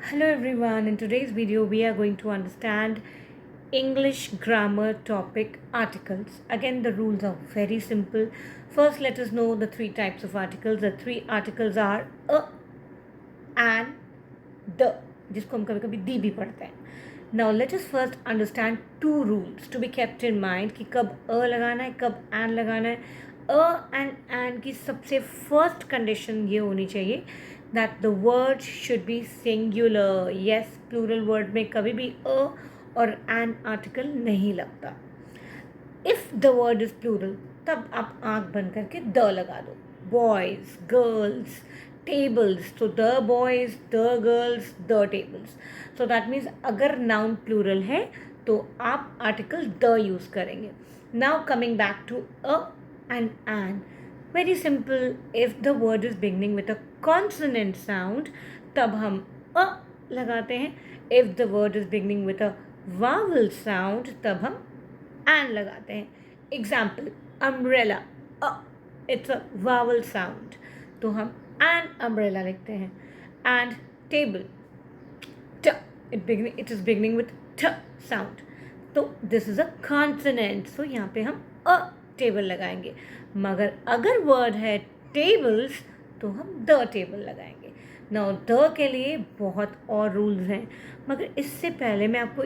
Hello everyone, in today's video we are going to understand English grammar topic articles. Again, the rules are very simple. First, let us know the three types of articles. The three articles are a, an, the, जिसको हम कभी कभी दी भी पढ़ते हैं. Now let us first understand two rules to be kept in mind कि कब अ लगाना है, कब an लगाना है. अ एंड an की सबसे फर्स्ट कंडीशन ये होनी चाहिए that the word should be singular. Yes, plural word में कभी भी अ और an आर्टिकल नहीं लगता. If the word is plural, तब आप आँख बंद करके द लगा दो. Boys, girls, tables. So the boys, the girls, the tables. So that means अगर noun plural है तो आप आर्टिकल द यूज़ करेंगे. Now coming back to a and an. Very simple. If the word is beginning with a consonant sound, तब हम अ लगाते हैं. If the word is beginning with a vowel sound, तब हम an लगाते हैं. Example, umbrella. It's a vowel sound, तो हम an umbrella लिखते हैं. And table. It is beginning with t sound. तो this is a consonant. So यहाँ पे हम a टेबल लगाएंगे. मगर अगर वर्ड है टेबल्स तो हम द टेबल लगाएंगे. नाउ द के लिए बहुत और रूल्स हैं, मगर इससे पहले मैं आपको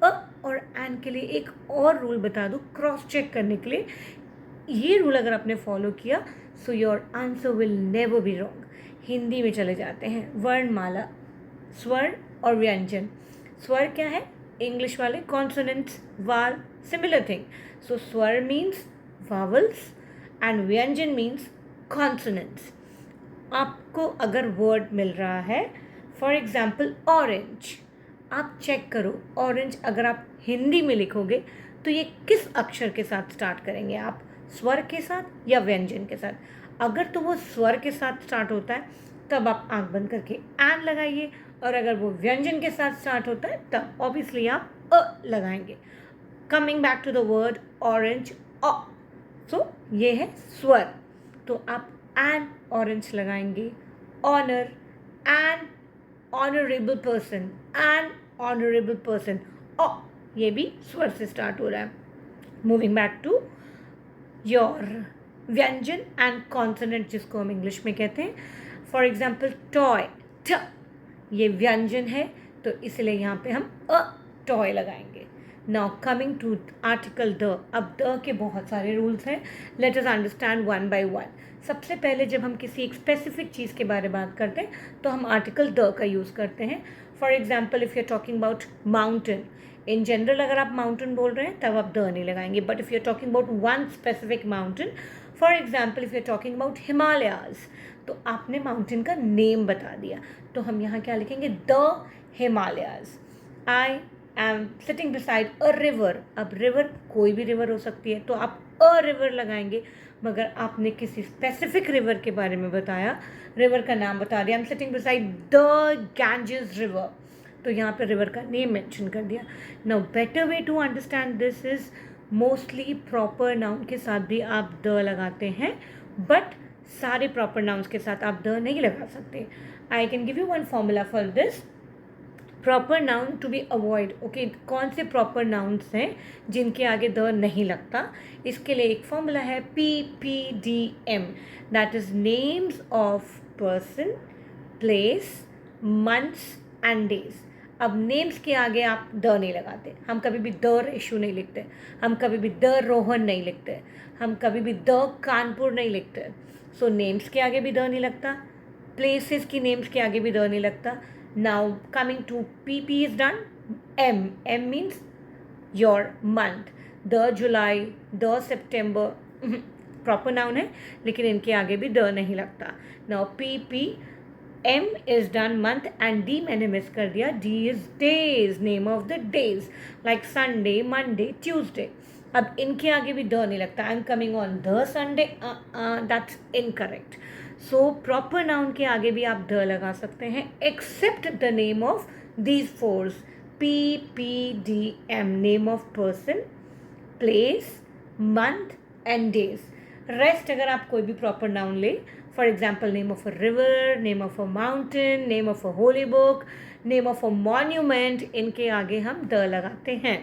अ और एन के लिए एक और रूल बता दूँ क्रॉस चेक करने के लिए. ये रूल अगर आपने फॉलो किया so your answer will never be wrong. Hindi में चले जाते हैं. वर्णमाला, स्वर और व्यंजन. स्वर क्या है? इंग्लिश वाले कॉन्सोनेंट्स, वाल, सिमिलर थिंग. सो स्वर मीन्स vowels and व्यंजन means consonants. आपको अगर वर्ड मिल रहा है फॉर एग्जाम्पल ऑरेंज, आप चेक करो ऑरेंज अगर आप हिंदी में लिखोगे तो ये किस अक्षर के साथ स्टार्ट करेंगे आप? स्वर के साथ या व्यंजन के साथ? अगर तो वो स्वर के साथ स्टार्ट होता है तब आप आंख बंद करके एन लगाइए, और अगर वो व्यंजन के साथ स्टार्ट होता है तब ऑब्वियसली आप अ लगाएंगे. Coming back to the word orange, a. So ये है स्वर, तो आप एन ऑरेंज लगाएंगे. Honour, an honourable person, an honourable person. O ये भी स्वर से स्टार्ट हो रहा है. मूविंग बैक टू योर व्यंजन एंड कॉन्सोनेंट जिसको हम इंग्लिश में कहते हैं. फॉर एग्जाम्पल टॉय, ट ये व्यंजन है तो इसलिए यहाँ पे हम अ टॉय लगाएंगे. Now coming to article the. अब द के बहुत सारे रूल्स हैं. Let us understand one by one. सबसे पहले जब हम किसी एक स्पेसिफिक चीज़ के बारे में बात करते हैं तो हम आर्टिकल द का यूज़ करते हैं. For example if you are talking about mountain, in general अगर आप माउंटेन बोल रहे हैं तब आप द नहीं लगाएंगे. But if you are talking about one specific mountain, for example if you are talking about Himalayas, तो आपने माउंटेन का नेम बता दिया तो हम यहाँ क्या लिखेंगे? The Himalayas. I am sitting beside a river. अब रिवर कोई भी रिवर हो सकती है तो आप अ रिवर लगाएंगे. मगर आपने किसी स्पेसिफिक रिवर के बारे में बताया, रिवर का नाम बता दिया, I am sitting beside the Ganges river, तो यहाँ पे रिवर का नेम मेंशन कर दिया. Now better way to understand this is mostly proper noun के साथ भी आप द लगाते हैं, बट सारे प्रॉपर नाउन्स के साथ आप द नहीं लगा सकते. I can give you one formula for this. Proper noun to be avoid. Okay, कौन से प्रॉपर नाउन्स हैं जिनके आगे द नहीं लगता? इसके लिए एक फॉर्मूला है PPDM, that is names of person, place, months and days. अब नेम्स के आगे आप द नहीं लगाते. हम कभी भी द रेशु नहीं लिखते, हम कभी भी द रोहन नहीं लिखते, हम कभी भी द कानपुर नहीं लिखते. सो नेम्स के आगे भी द नहीं लगता, प्लेसेस की नेम्स के आगे भी द नहीं लगता. Now coming to PP is done. M means your month. The July, the September. Proper noun है लेकिन इनके आगे भी द नहीं लगता. Now PP, M is done month and D मैंने मिस कर दिया. D is days, name of the days like Sunday, Monday, Tuesday. अब इनके आगे भी द नहीं लगता. I am coming on the Sunday, that's incorrect. So proper noun के आगे भी आप द लगा सकते हैं except the name of these fours. PPDM, name of person, place, month and days. Rest अगर आप कोई भी प्रॉपर नाउन ले for example name of a river, name of a mountain, name of a holy book, name of a monument, इनके आगे हम the लगाते हैं.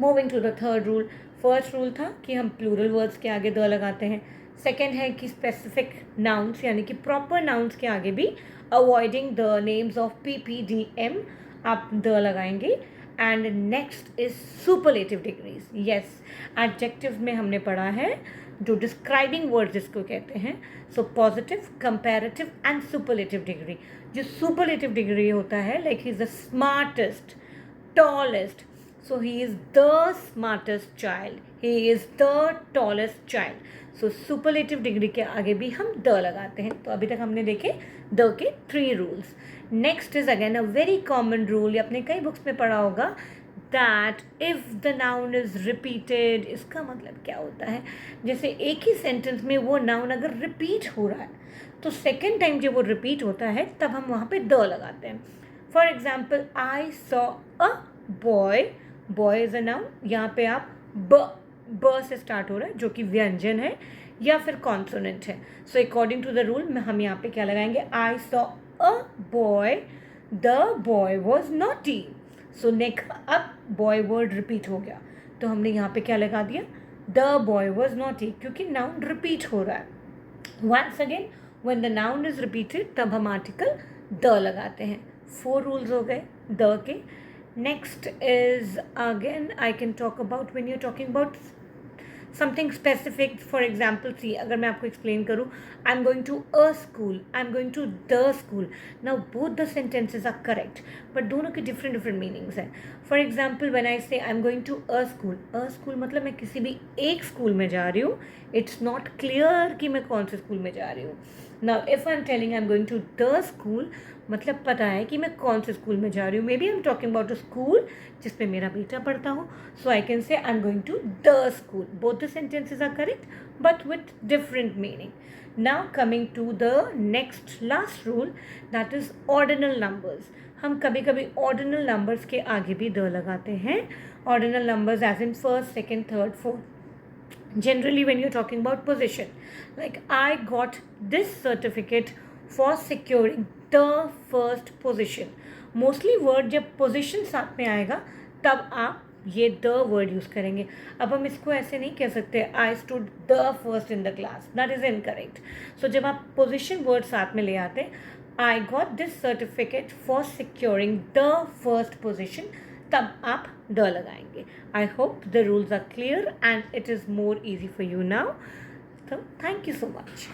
Moving to the third rule. First rule था कि हम प्लूरल वर्ड्स के आगे द लगाते हैं. सेकेंड है कि स्पेसिफिक नाउन्स यानी कि प्रॉपर नाउन्स के आगे भी avoiding the names of PPDM आप द लगाएंगे. And next is superlative degrees. Yes, adjective में हमने पढ़ा है जो डिस्क्राइबिंग वर्ड जिसको कहते हैं. So positive, comparative and superlative degree. जो सुपरलेटिव डिग्री होता है like he is the smartest, tallest. So he is the smartest child. He is the tallest child. So superlative degree के आगे भी हम द लगाते हैं. तो अभी तक हमने देखे द के 3 rules. Next is again a very common rule, ये आपने कई बुक्स में पढ़ा होगा, that if the noun is repeated. इसका मतलब क्या होता है, जैसे एक ही सेंटेंस में वो नाउन अगर रिपीट हो रहा है तो सेकेंड टाइम जब वो रिपीट होता है तब हम वहाँ पे द लगाते हैं. For example I saw a boy. Boy is a noun. यहाँ पे आप ब से स्टार्ट हो रहा है जो कि व्यंजन है या फिर कॉन्सोनेंट है. So according to the rule हम यहाँ पे क्या लगाएंगे, I saw a boy, the boy was naughty. So next अब बॉय वर्ड रिपीट हो गया तो हमने यहाँ पे क्या लगा दिया, द बॉय वॉज नॉटी, क्योंकि नाउन रिपीट हो रहा है. Once again when the noun is repeated तब हम आर्टिकल द लगाते हैं. 4 रूल्स हो गए द के. Next is again I can talk about when you're talking about something specific. For example, see, अगर मैं आपको explain करूँ, I'm going to a school, I'm going to the school. Now both the sentences are correct, but दोनों के different meanings हैं. For example, when I say I'm going to a school मतलब मैं किसी भी एक स्कूल में जा रही हूँ. It's not clear कि मैं कौन से स्कूल में जा रही हूँ. Now if I'm telling I'm going to the school, मतलब पता है कि मैं कौन से स्कूल में जा रही हूँ. Maybe I am talking about a school जिसपे मेरा बेटा पढ़ता हो. So I can say I am going to the school. Both the sentences are correct but with different meaning. Now coming to the next last rule, that is ordinal numbers. हम कभी कभी ordinal numbers के आगे भी the लगाते हैं. Ordinal numbers as in first, second, third, fourth. Generally when you're talking about position, like I got this certificate for securing the first position. Mostly word जब position साथ में आएगा तब आप ये द वर्ड यूज़ करेंगे. अब हम इसको ऐसे नहीं कह सकते I stood the first in the class, that is incorrect. So जब आप पोजिशन वर्ड साथ में ले आते हैं, I got this certificate for securing the first position, तब आप द लगाएंगे. I hope the rules are clear and it is more easy for you now. So thank you so much.